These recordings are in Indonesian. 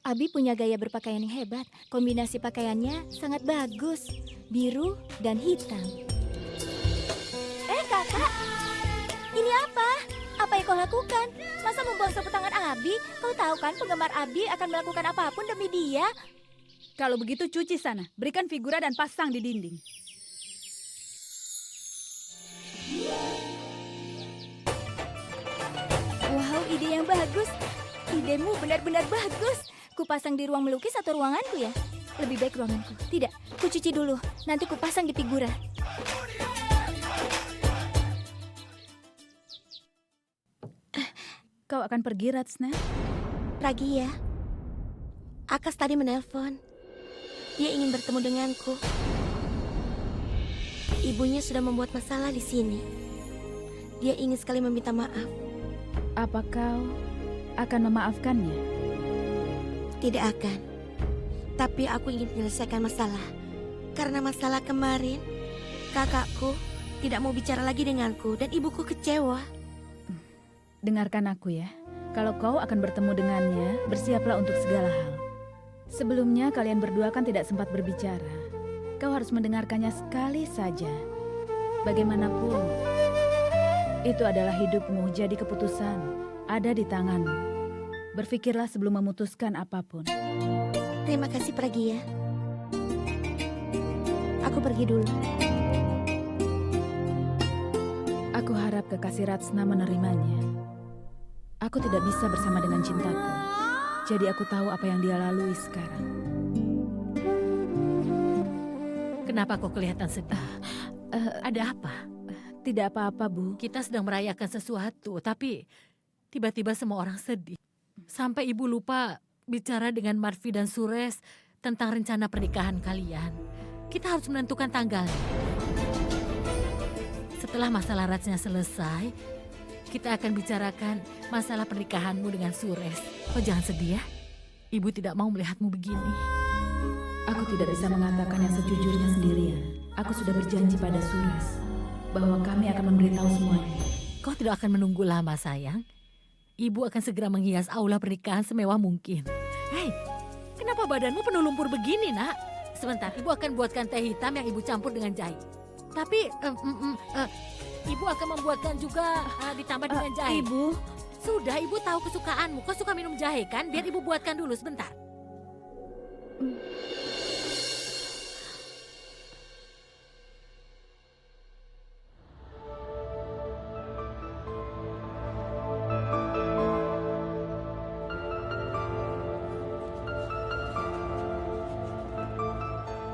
Abi punya gaya berpakaian yang hebat. Kombinasi pakaiannya sangat bagus. Biru dan hitam. Kakak, ini apa? Apa yang kau lakukan? Masa membuang sapu tangan Abi? Kau tahu kan penggemar Abi akan melakukan apapun demi dia. Kalau begitu cuci sana. Berikan figura dan pasang di dinding. Wow, ide yang bagus. Idemu benar-benar bagus. Kupasang di ruang melukis atau ruanganku ya? Lebih baik ruanganku. Tidak, ku cuci dulu. Nanti kupasang di figura. Kau akan pergi, Ratsna? Pagi ya. Akas tadi menelpon. Dia ingin bertemu denganku. Ibunya sudah membuat masalah di sini. Dia ingin sekali meminta maaf. Apa kau akan memaafkannya? Tidak akan. Tapi aku ingin menyelesaikan masalah. Karena masalah kemarin, kakakku tidak mau bicara lagi denganku dan ibuku kecewa. Dengarkan aku ya. Kalau kau akan bertemu dengannya, bersiaplah untuk segala hal. Sebelumnya kalian berdua kan tidak sempat berbicara. Kau harus mendengarkannya sekali saja. Bagaimanapun, itu adalah hidupmu, jadi keputusan ada di tanganmu. Berpikirlah sebelum memutuskan apapun. Terima kasih Pragia. Aku pergi dulu. Aku harap kekasih Ratsna menerimanya. Aku tidak bisa bersama dengan cintaku. Jadi aku tahu apa yang dia lalui sekarang. Kenapa kau kelihatan sedih? Ada apa? Tidak apa-apa, Bu. Kita sedang merayakan sesuatu, tapi tiba-tiba semua orang sedih. Sampai ibu lupa bicara dengan Marfi dan Sures tentang rencana pernikahan kalian. Kita harus menentukan tanggalnya. Setelah masalah Ratsnya selesai, kita akan bicarakan masalah pernikahanmu dengan Sures. Kau jangan sedih ya. Ibu tidak mau melihatmu begini. Aku tidak bisa mengatakan yang sejujurnya sendirian. Aku sudah berjanji pada Sures bahwa kami akan memberitahu semuanya. Kau tidak akan menunggu lama, sayang. Ibu akan segera menghias aula pernikahan semewah mungkin. Hei, kenapa badanmu penuh lumpur begini, nak? Sebentar, ibu akan buatkan teh hitam yang ibu campur dengan jahe. Tapi, ibu akan membuatkan juga ditambah dengan jahe. Ibu, sudah, ibu tahu kesukaanmu. Kau suka minum jahe kan? Biar ibu buatkan dulu sebentar.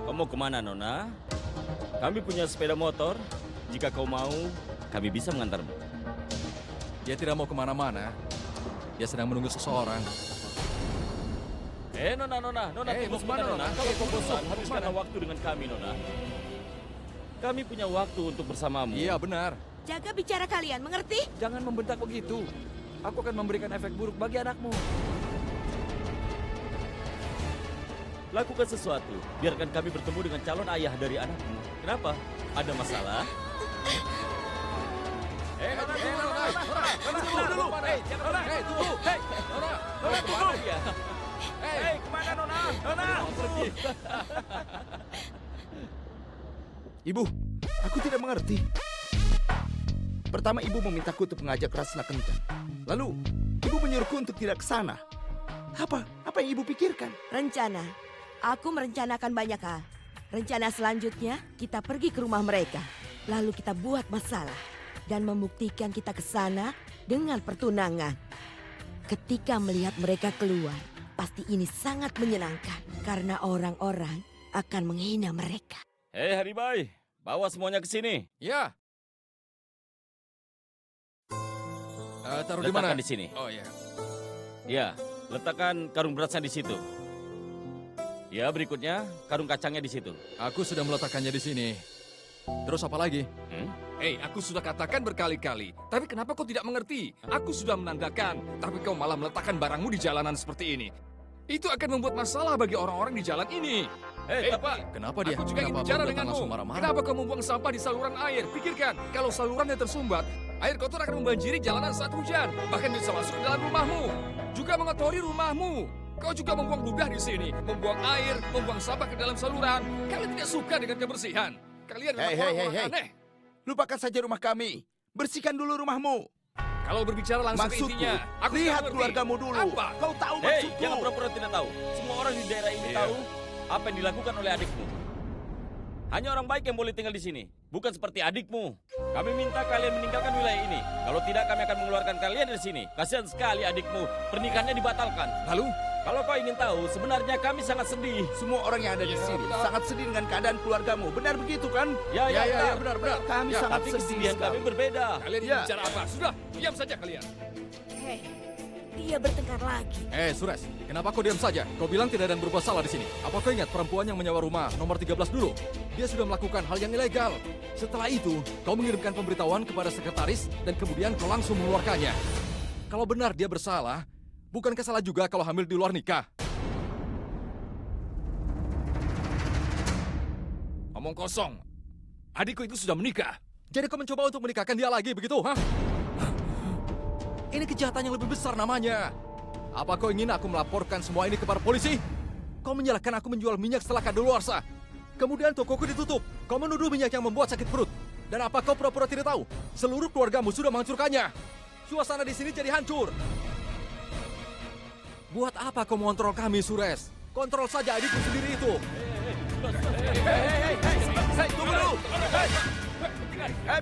Kamu kemana, Nona? Kami punya sepeda motor. Jika kau mau, kami bisa mengantarmu. Dia tidak mau kemana-mana. Dia sedang menunggu seseorang. Nona, Mau kemana, Nona? Kalau kau bosan, Mau habiskanlah kemana? waktu dengan kami, Nona. Kami punya waktu untuk bersamamu. Iya, benar. Jaga bicara kalian, mengerti? Jangan membentak begitu. Aku akan memberikan efek buruk bagi anakmu. Lakukan sesuatu. Biarkan kami bertemu dengan calon ayah dari anakmu. Kenapa? Ada masalah? Nona, tunggu dulu. Nona, Tunggu ya. kemana, Nona? Pergi. Ibu, aku tidak mengerti. Pertama ibu memintaku untuk mengajak Rasna Kencang. Lalu, ibu menyuruhku untuk tidak ke sana. Apa yang ibu pikirkan? Rencana. Aku merencanakan banyak hal. Rencana selanjutnya, kita pergi ke rumah mereka. Lalu kita buat masalah. Dan membuktikan kita ke sana dengan pertunangan. Ketika melihat mereka keluar, pasti ini sangat menyenangkan. Karena orang-orang akan menghina mereka. Hei Haribai, bawa semuanya ke sini. Ya. Taruh di mana? Letakkan di sini. Oh ya. Ya, letakkan karung berasnya di situ. Ya, berikutnya karung kacangnya di situ. Aku sudah meletakkannya di sini. Terus apa lagi? Hei, aku sudah katakan berkali-kali. Tapi kenapa kau tidak mengerti? Aku sudah menandakan, tapi kau malah meletakkan barangmu di jalanan seperti ini. Itu akan membuat masalah bagi orang-orang di jalan ini. Hei, Bapak, Kenapa dia? aku juga ingin Kenapa bicara Bapak denganmu. langsung marah-marah? Kenapa kau membuang sampah di saluran air? Pikirkan, kalau salurannya tersumbat, air kotor akan membanjiri jalanan saat hujan. Bahkan bisa masuk ke dalam rumahmu. Juga mengotori rumahmu. Kau juga membuang ludah di sini, membuang air, membuang sampah ke dalam saluran. Kalian tidak suka dengan kebersihan. Kalian memang orang-orang aneh. Lupakan saja rumah kami. Bersihkan dulu rumahmu. Kalau berbicara langsung ke Maksudku, intinya, aku lihat tidak mengerti. keluargamu dulu. Apa? Kau tahu Hei, maksudku. jangan pura-pura tidak tahu. Semua orang di daerah ini Iya. tahu apa yang dilakukan oleh adikmu. Hanya orang baik yang boleh tinggal di sini, bukan seperti adikmu. Kami minta kalian meninggalkan wilayah ini. Kalau tidak, kami akan mengeluarkan kalian dari sini. Kasihan sekali adikmu, pernikahannya dibatalkan. Lalu, Kalau kau ingin tahu, sebenarnya kami sangat sedih. Semua orang yang ada di Iya, sini benar. sangat sedih dengan keadaan keluargamu. Benar begitu kan? Ya, benar. Kami Ya, sangat Tapi sedih kesedihan kami sekali. berbeda. kalian Ya. ingin bicara apa? Sudah, diam saja kalian. Hei, dia bertengkar lagi. Suresh, kenapa kau diam saja? Kau bilang tidak ada yang berbuat salah di sini. Apa kau ingat perempuan yang menyewa rumah nomor 13 dulu? Dia sudah melakukan hal yang ilegal. Setelah itu, kau mengirimkan pemberitahuan kepada sekretaris dan kemudian kau langsung mengeluarkannya. Kalau benar dia bersalah, bukankah salah juga kalau hamil di luar nikah? Omong kosong. Adikku itu sudah menikah. Jadi kau mencoba untuk menikahkan dia lagi begitu, hah? Ini kejahatan yang lebih besar namanya. Apa kau ingin aku melaporkan semua ini kepada polisi? Kau menyalahkan aku menjual minyak setelah kadaluarsa. Kemudian tokoku ditutup. Kau menuduh minyak yang membuat sakit perut. Dan apa kau pura-pura tidak tahu? Seluruh keluargamu sudah menghancurkannya. Suasana di sini jadi hancur. Buat apa kau mengontrol kami, Suresh? Kontrol saja adikku sendiri itu. Hei, tunggu dulu.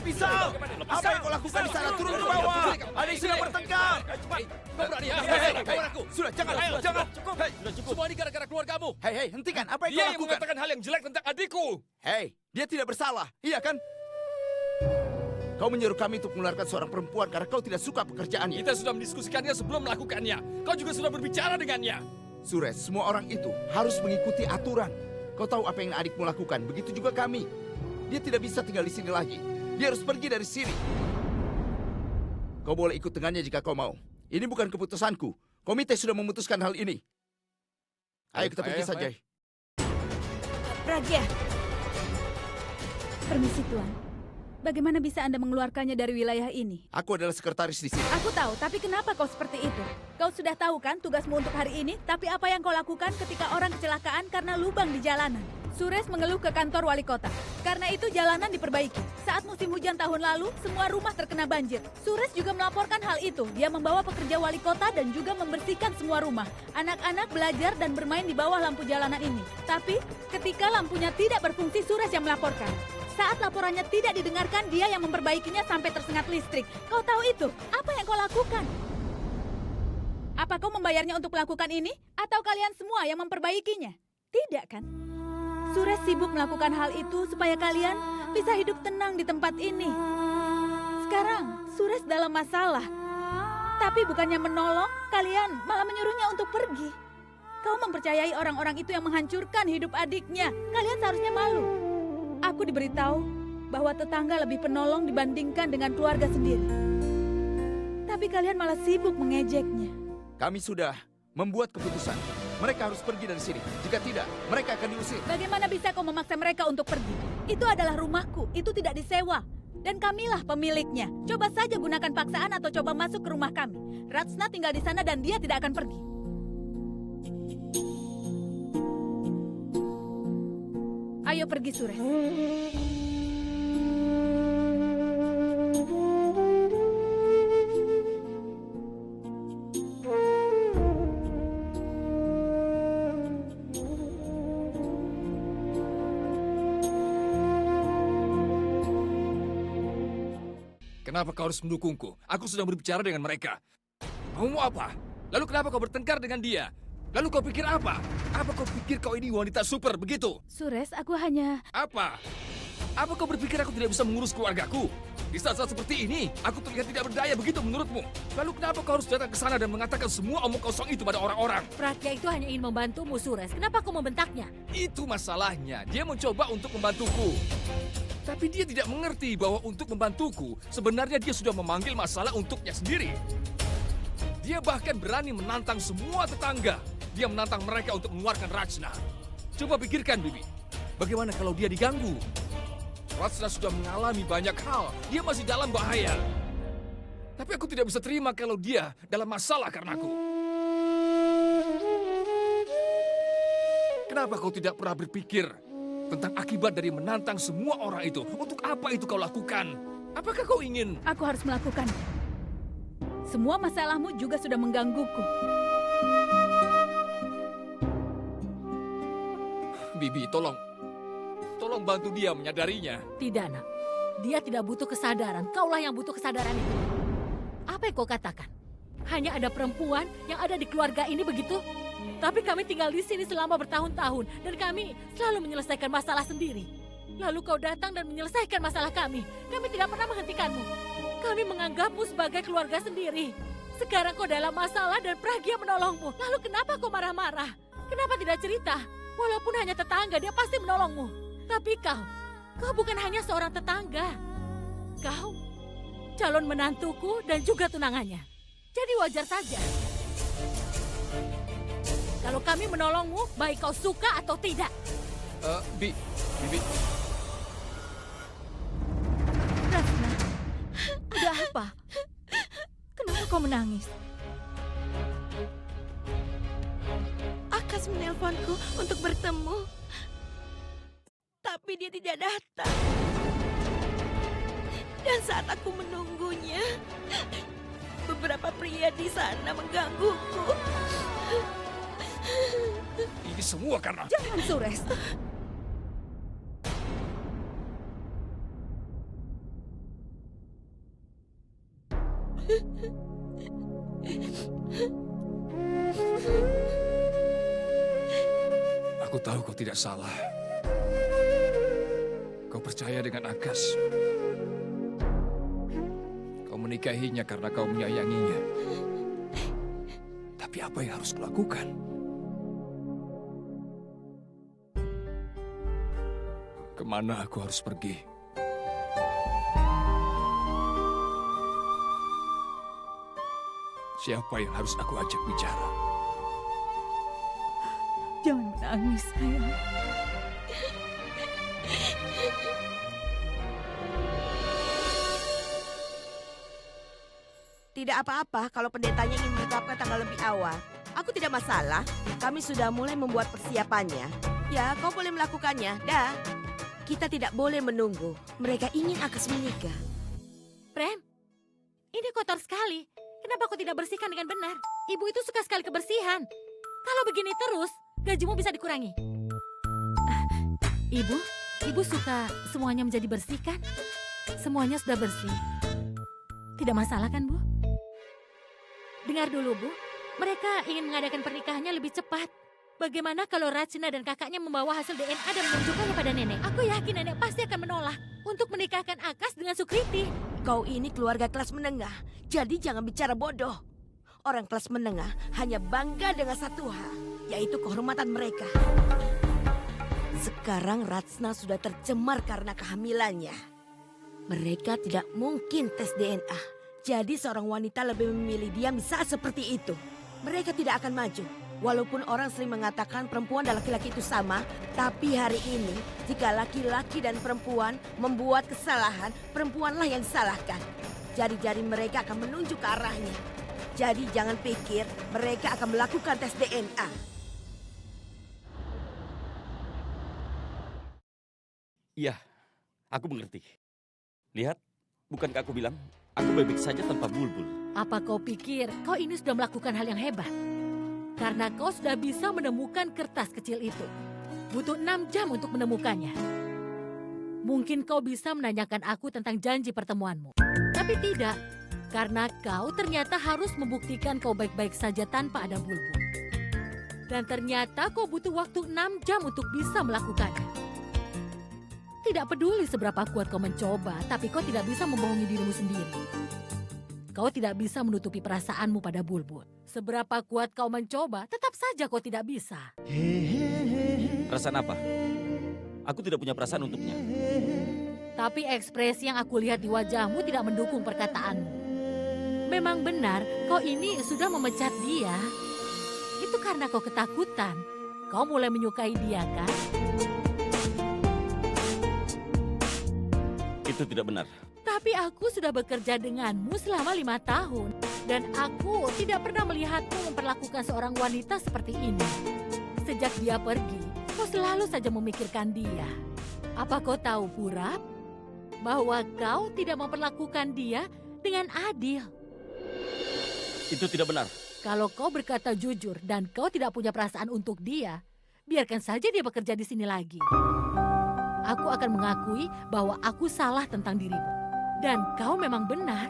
Pisau! Apa yang kau lakukan di sana? Turun ke bawah. Ada yang sudah bertengkar. Kau berani ya? Kawan aku. Sudah, jangan. Jangan. Hei, Semua ini gara-gara keluargamu. hei, hentikan. Apa yang Dia kau yang lakukan? mengatakan hal yang jelek tentang adikku. Hei, dia tidak bersalah. Iya kan? Kau menyuruh kami untuk mengeluarkan seorang perempuan karena kau tidak suka pekerjaannya. Kita sudah mendiskusikannya sebelum melakukannya. Kau juga sudah berbicara dengannya. Suresh, semua orang itu harus mengikuti aturan. Kau tahu apa yang adikmu lakukan, begitu juga kami. Dia tidak bisa tinggal di sini lagi. Dia harus pergi dari sini. Kau boleh ikut dengannya jika kau mau. Ini bukan keputusanku. Komite sudah memutuskan hal ini. Ayo kita pergi Ayo, saja. ayo. Pragya, Permisi Tuan. Bagaimana bisa Anda mengeluarkannya dari wilayah ini? Aku adalah sekretaris di sini. Aku tahu, tapi kenapa kau seperti itu? Kau sudah tahu kan tugasmu untuk hari ini, tapi apa yang kau lakukan ketika orang kecelakaan karena lubang di jalanan? Suresh mengeluh ke kantor wali kota. Karena itu jalanan diperbaiki. Saat musim hujan tahun lalu, semua rumah terkena banjir. Suresh juga melaporkan hal itu. Dia membawa pekerja wali kota dan juga membersihkan semua rumah. Anak-anak belajar dan bermain di bawah lampu jalanan ini. Tapi, ketika lampunya tidak berfungsi, Suresh yang melaporkan. Saat laporannya tidak didengarkan, dia yang memperbaikinya sampai tersengat listrik. Kau tahu itu? Apa yang kau lakukan? Apa kau membayarnya untuk melakukan ini? Atau kalian semua yang memperbaikinya? Tidak kan? Suresh sibuk melakukan hal itu supaya kalian bisa hidup tenang di tempat ini. Sekarang, Suresh dalam masalah. Tapi bukannya menolong, kalian malah menyuruhnya untuk pergi. Kau mempercayai orang-orang itu yang menghancurkan hidup adiknya. Kalian seharusnya malu. Aku diberitahu bahwa tetangga lebih penolong dibandingkan dengan keluarga sendiri. Tapi kalian malah sibuk mengejeknya. Kami sudah membuat keputusan. Mereka harus pergi dari sini. Jika tidak, mereka akan diusir. Bagaimana bisa kau memaksa mereka untuk pergi? Itu adalah rumahku, itu tidak disewa. Dan kamilah pemiliknya. Coba saja gunakan paksaan atau coba masuk ke rumah kami. Ratsna tinggal di sana dan dia tidak akan pergi. Ayo pergi, Suresh. Kenapa kau harus mendukungku? Aku sudah berbicara dengan mereka. Mau apa? Lalu kenapa kau bertengkar dengan dia? Lalu kau pikir apa? Apa kau pikir kau ini wanita super begitu? Suresh, aku hanya... Apa? Apa kau berpikir aku tidak bisa mengurus keluargaku? Di saat-saat seperti ini, aku terlihat tidak berdaya begitu menurutmu. Lalu kenapa kau harus datang ke sana dan mengatakan semua omong kosong itu pada orang-orang? Pragya itu hanya ingin membantumu, Suresh. Kenapa kau membentaknya? Itu masalahnya. Dia mencoba untuk membantuku. Tapi dia tidak mengerti bahwa untuk membantuku, sebenarnya dia sudah memanggil masalah untuknya sendiri. Dia bahkan berani menantang semua tetangga. Dia menantang mereka untuk mengeluarkan Rachna. Coba pikirkan, Bibi. Bagaimana kalau dia diganggu? Rachna sudah mengalami banyak hal. Dia masih dalam bahaya. Tapi aku tidak bisa terima kalau dia dalam masalah karena aku. Kenapa kau tidak pernah berpikir tentang akibat dari menantang semua orang itu? Untuk apa itu kau lakukan? Apakah kau ingin... Aku harus melakukan. Semua masalahmu juga sudah menggangguku. Bibi, tolong bantu dia menyadarinya. Tidak, nak. Dia tidak butuh kesadaran. Kaulah yang butuh kesadaran itu. Apa yang kau katakan? Hanya ada perempuan yang ada di keluarga ini begitu? Tapi kami tinggal di sini selama bertahun-tahun dan kami selalu menyelesaikan masalah sendiri. Lalu kau datang dan menyelesaikan masalah kami. Kami tidak pernah menghentikanmu. Kami menganggapmu sebagai keluarga sendiri. Sekarang kau dalam masalah dan Pragya menolongmu. Lalu kenapa kau marah-marah? Kenapa tidak cerita? Walaupun hanya tetangga, dia pasti menolongmu. Tapi kau bukan hanya seorang tetangga. Kau calon menantuku dan juga tunangannya. Jadi wajar saja. Kalau kami menolongmu, baik kau suka atau tidak. Bibi. Ratna, ada apa? Kenapa kau menangis? Akas menelponku untuk bertemu. Tapi dia tidak datang. Dan saat aku menunggunya, beberapa pria di sana menggangguku. Ini semua karena... Jangan, Sures. Aku tahu kau tidak salah. Kau percaya dengan Akas. Kau menikahinya karena kau menyayanginya. Tapi apa yang harus kulakukan? Kemana aku harus pergi? Siapa yang harus aku ajak bicara? Jangan menangis, sayang. Tidak apa-apa kalau pendetanya ingin menetapkan tanggal lebih awal. Aku tidak masalah. Kami sudah mulai membuat persiapannya. Ya, kau boleh melakukannya. Dah. Kita tidak boleh menunggu. Mereka ingin Akas menikah. Prem, ini kotor sekali. Kenapa kau tidak bersihkan dengan benar? Ibu itu suka sekali kebersihan. Kalau begini terus, gajimu bisa dikurangi. Ibu suka semuanya menjadi bersih kan? Semuanya sudah bersih. Tidak masalah kan, Bu? Dengar dulu, Bu. Mereka ingin mengadakan pernikahannya lebih cepat. Bagaimana kalau Rachna dan kakaknya membawa hasil DNA dan menunjukkannya pada nenek? Aku yakin nenek pasti akan menolak untuk menikahkan Akas dengan Sukriti. Kau ini keluarga kelas menengah. Jadi jangan bicara bodoh. Orang kelas menengah hanya bangga dengan satu hal, yaitu kehormatan mereka. Sekarang Rachna sudah tercemar karena kehamilannya. Mereka tidak mungkin tes DNA. Jadi seorang wanita lebih memilih diam di saat seperti itu. Mereka tidak akan maju. Walaupun orang sering mengatakan perempuan dan laki-laki itu sama, tapi hari ini jika laki-laki dan perempuan membuat kesalahan, perempuanlah yang disalahkan. Jari-jari mereka akan menunjuk ke arahnya. Jadi jangan pikir mereka akan melakukan tes DNA. Iya, aku mengerti. Lihat, bukankah aku bilang, aku baik-baik saja tanpa bulbul. Apa kau pikir kau ini sudah melakukan hal yang hebat? Karena kau sudah bisa menemukan kertas kecil itu. Butuh 6 jam untuk menemukannya. Mungkin kau bisa menanyakan aku tentang janji pertemuanmu. Tapi tidak, karena kau ternyata harus membuktikan kau baik-baik saja tanpa ada bulbul. Dan ternyata kau butuh waktu 6 jam untuk bisa melakukannya. Tidak peduli seberapa kuat kau mencoba, tapi kau tidak bisa membohongi dirimu sendiri. Kau tidak bisa menutupi perasaanmu pada bulbul. Seberapa kuat kau mencoba, tetap saja kau tidak bisa. Perasaan apa? Aku tidak punya perasaan untuknya. Tapi ekspresi yang aku lihat di wajahmu tidak mendukung perkataanmu. Memang benar, kau ini sudah memecat dia. Itu karena kau ketakutan. Kau mulai menyukai dia, kan? Itu tidak benar. Tapi aku sudah bekerja denganmu selama 5 tahun. Dan aku tidak pernah melihatmu memperlakukan seorang wanita seperti ini. Sejak dia pergi, Kau selalu saja memikirkan dia. Apa kau tahu, Purap? Bahwa kau tidak memperlakukan dia dengan adil. Itu tidak benar. Kalau kau berkata jujur dan kau tidak punya perasaan untuk dia, biarkan saja dia bekerja di sini lagi. Aku akan mengakui bahwa aku salah tentang dirimu. Dan kau memang benar.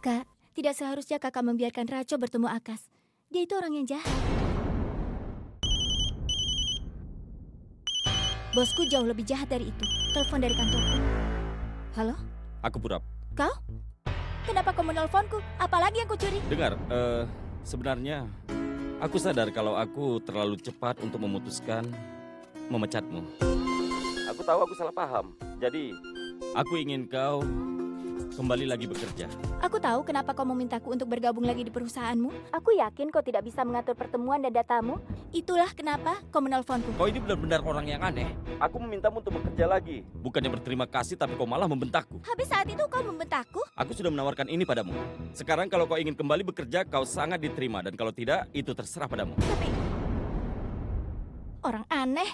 Kak, tidak seharusnya kakak membiarkan Raco bertemu Akas. Dia itu orang yang jahat. Bosku jauh lebih jahat dari itu. Telepon dari kantorku. Halo? Aku Purap. Kau? Kenapa kau menelponku? Apalagi yang kucuri? Dengar, sebenarnya aku sadar kalau aku terlalu cepat untuk memutuskan memecatmu. Aku tahu aku salah paham. Jadi, aku ingin kau kembali lagi bekerja. Aku tahu kenapa kau memintaku untuk bergabung lagi di perusahaanmu. Aku yakin kau tidak bisa mengatur pertemuan dan datamu. Itulah kenapa kau menelponku. Kau ini benar-benar orang yang aneh. Aku memintamu untuk bekerja lagi. Bukannya berterima kasih, tapi kau malah membentakku. Habis saat itu kau membentakku? Aku sudah menawarkan ini padamu. Sekarang kalau kau ingin kembali bekerja, kau sangat diterima. Dan kalau tidak, itu terserah padamu. Tapi... orang aneh.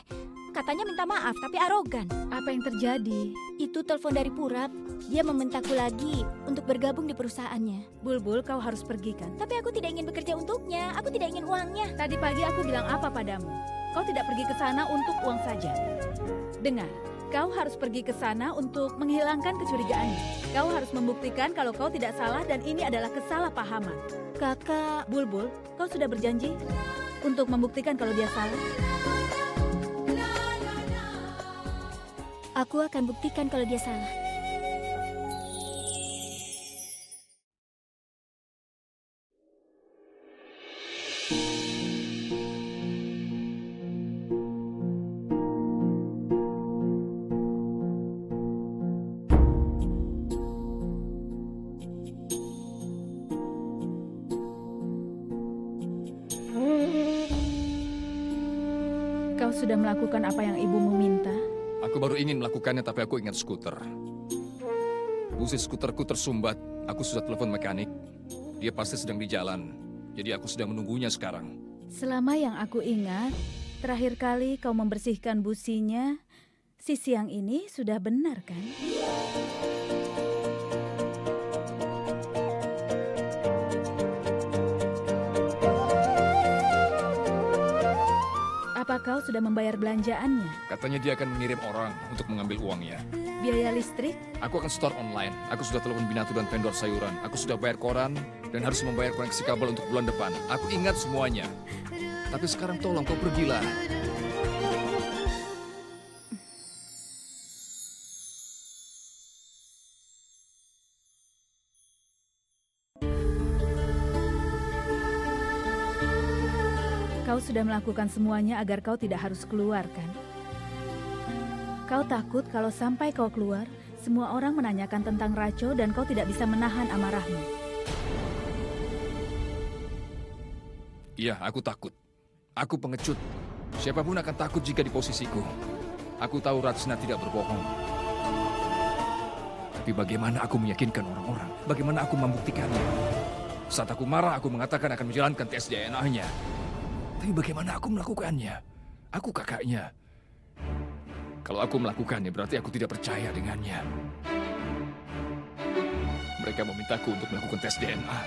Katanya minta maaf, tapi arogan. Apa yang terjadi? Itu telepon dari Purap. Dia membentakku lagi untuk bergabung di perusahaannya. Bulbul, kau harus pergi kan? Tapi aku tidak ingin bekerja untuknya. Aku tidak ingin uangnya. Tadi pagi aku bilang apa padamu? Kau tidak pergi ke sana untuk uang saja. Dengar, kau harus pergi ke sana untuk menghilangkan kecurigaannya. Kau harus membuktikan kalau kau tidak salah dan ini adalah kesalahpahaman. Kakak, Bulbul, kau sudah berjanji untuk membuktikan kalau dia salah? aku akan buktikan kalau dia salah. Kau sudah melakukan apa yang ibumu minta? Aku baru ingin melakukannya tapi aku ingat skuter. Busi skuterku tersumbat. Aku sudah telepon mekanik. Dia pasti sedang di jalan. Jadi aku sedang menunggunya sekarang. Selama yang aku ingat, terakhir kali kau membersihkan businya, si siang ini sudah benar kan? Apa kau sudah membayar belanjaannya? Katanya dia akan mengirim orang untuk mengambil uangnya. Biaya listrik? Aku akan store online. Aku sudah telepon Binatu dan vendor sayuran. Aku sudah bayar koran dan harus membayar koneksi kabel untuk bulan depan. Aku ingat semuanya. Tapi sekarang tolong kau pergilah. Kau sudah melakukan semuanya agar kau tidak harus keluar, kan? Kau takut kalau sampai kau keluar, semua orang menanyakan tentang Raco dan kau tidak bisa menahan amarahmu. Iya, aku takut. Aku pengecut. Siapapun akan takut jika di posisiku. Aku tahu Ratsna tidak berbohong. Tapi bagaimana aku meyakinkan orang-orang? Bagaimana aku membuktikannya? Saat aku marah, aku mengatakan akan menjalankan tes DNA-nya. Tapi bagaimana aku melakukannya? Aku kakaknya. Kalau aku melakukannya, berarti aku tidak percaya dengannya. Mereka memintaku untuk melakukan tes DNA.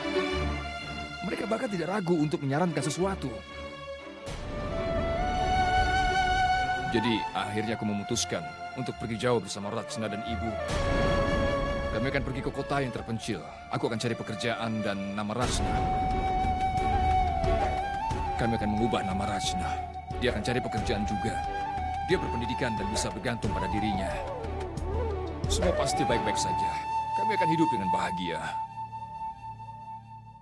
Mereka bahkan tidak ragu untuk menyarankan sesuatu. Jadi, akhirnya aku memutuskan untuk pergi jauh bersama Ratsna dan ibu. Kami akan pergi ke kota yang terpencil. Aku akan cari pekerjaan dan nama Ratsna. Kami akan mengubah nama Ratsna. Dia akan cari pekerjaan juga. Dia berpendidikan dan bisa bergantung pada dirinya. Semua pasti baik-baik saja. Kami akan hidup dengan bahagia.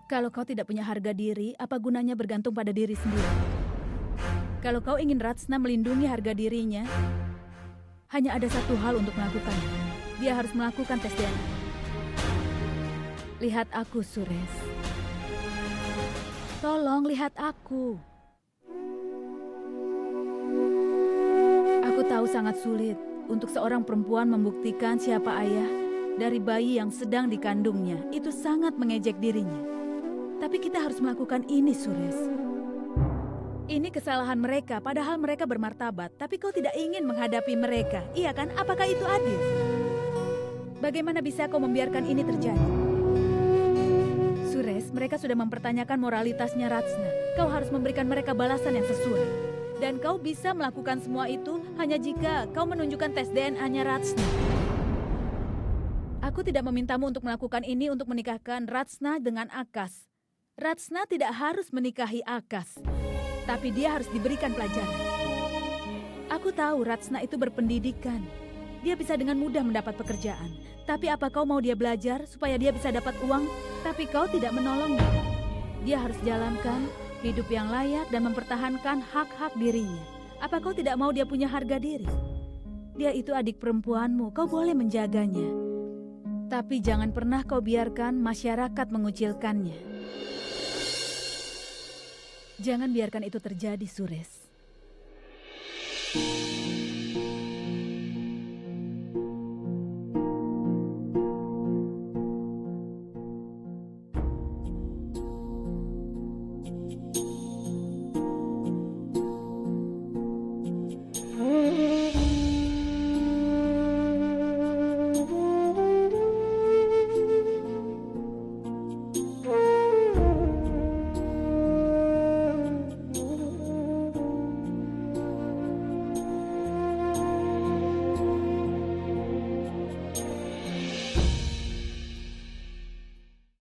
Kalau kau tidak punya harga diri, apa gunanya bergantung pada diri sendiri? Kalau kau ingin Ratsna melindungi harga dirinya, hanya ada satu hal untuk melakukannya. Dia harus melakukan tes DNA. Lihat aku, Suresh. Tolong lihat aku. Aku tahu sangat sulit untuk seorang perempuan membuktikan siapa ayah dari bayi yang sedang dikandungnya. Itu sangat mengejek dirinya. Tapi kita harus melakukan ini, Sures. Ini kesalahan mereka, padahal mereka bermartabat. Tapi kau tidak ingin menghadapi mereka, iya kan? Apakah itu adil? Bagaimana bisa kau membiarkan ini terjadi? Sures, mereka sudah mempertanyakan moralitasnya Ratsna. Kau harus memberikan mereka balasan yang sesuai. Dan kau bisa melakukan semua itu hanya jika kau menunjukkan tes DNA-nya Ratsna. Aku tidak memintamu untuk melakukan ini untuk menikahkan Ratsna dengan Akas. Ratsna tidak harus menikahi Akas, tapi dia harus diberikan pelajaran. Aku tahu Ratsna itu berpendidikan. Dia bisa dengan mudah mendapat pekerjaan. Tapi apa kau mau dia belajar supaya dia bisa dapat uang, tapi kau tidak menolongnya? Dia harus jalankan hidup yang layak dan mempertahankan hak-hak dirinya. Apa kau tidak mau dia punya harga diri? Dia itu adik perempuanmu, kau boleh menjaganya. Tapi jangan pernah kau biarkan masyarakat mengucilkannya. Jangan biarkan itu terjadi, Sures.